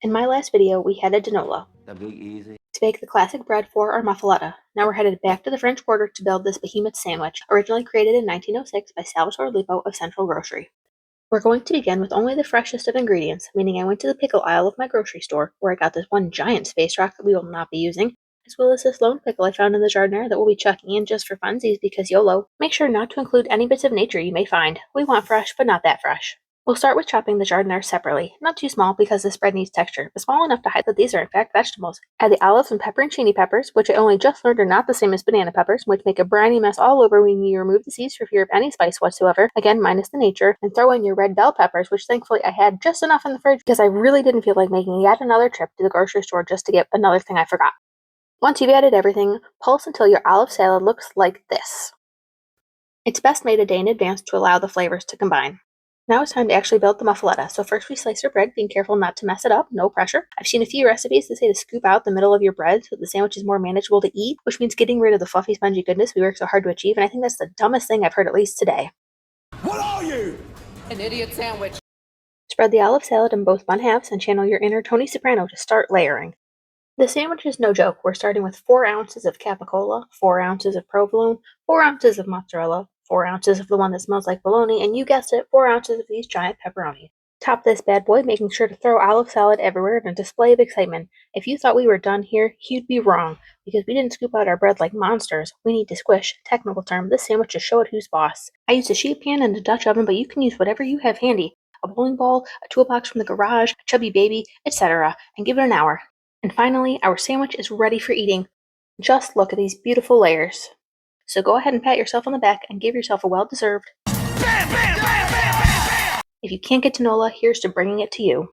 In my last video, we headed to Nola Easy. to bake the classic bread for our muffaletta. Now we're headed back to the French Quarter to build this behemoth sandwich, originally created in 1906 by Salvatore Lupo of Central Grocery. We're going to begin with only the freshest of ingredients, meaning I went to the pickle aisle of my grocery store, where I got this one giant space rock that we will not be using, as well as this lone pickle I found in the jardiniere that we'll be chucking in just for funsies because YOLO. Make sure not to include any bits of nature you may find. We want fresh, but not that fresh. We'll start with chopping the jardiniere separately, not too small because this bread needs texture, but small enough to hide that these are in fact vegetables. Add the olives and pepperoncini peppers, which I only just learned are not the same as banana peppers, which make a briny mess all over when you remove the seeds for fear of any spice whatsoever, again minus the nature, and throw in your red bell peppers, which thankfully I had just enough in the fridge because I really didn't feel like making yet another trip to the grocery store just to get another thing I forgot. Once you've added everything, pulse until your olive salad looks like this. It's best made a day in advance to allow the flavors to combine. Now it's time to actually build the muffaletta. So first we slice our bread, being careful not to mess it up, no pressure. I've seen a few recipes that say to scoop out the middle of your bread so the sandwich is more manageable to eat, which means getting rid of the fluffy, spongy goodness we work so hard to achieve, and I think that's the dumbest thing I've heard at least today. What are you? An idiot sandwich. Spread the olive salad in both bun halves and channel your inner Tony Soprano to start layering. The sandwich is no joke. We're starting with 4 ounces of capicola, 4 ounces of provolone, 4 ounces of mozzarella, 4 ounces of the one that smells like bologna, and you guessed it, 4 ounces of these giant pepperoni. Top this bad boy, making sure to throw olive salad everywhere in a display of excitement. If you thought we were done here, you'd be wrong, because we didn't scoop out our bread like monsters. We need to squish, technical term, this sandwich to show it who's boss. I used a sheet pan and a Dutch oven, but you can use whatever you have handy. A bowling ball, a toolbox from the garage, a chubby baby, etc., and give it an hour. And finally, our sandwich is ready for eating. Just look at these beautiful layers. So go ahead and pat yourself on the back and give yourself a well-deserved. If you can't get to Nola, here's to bringing it to you.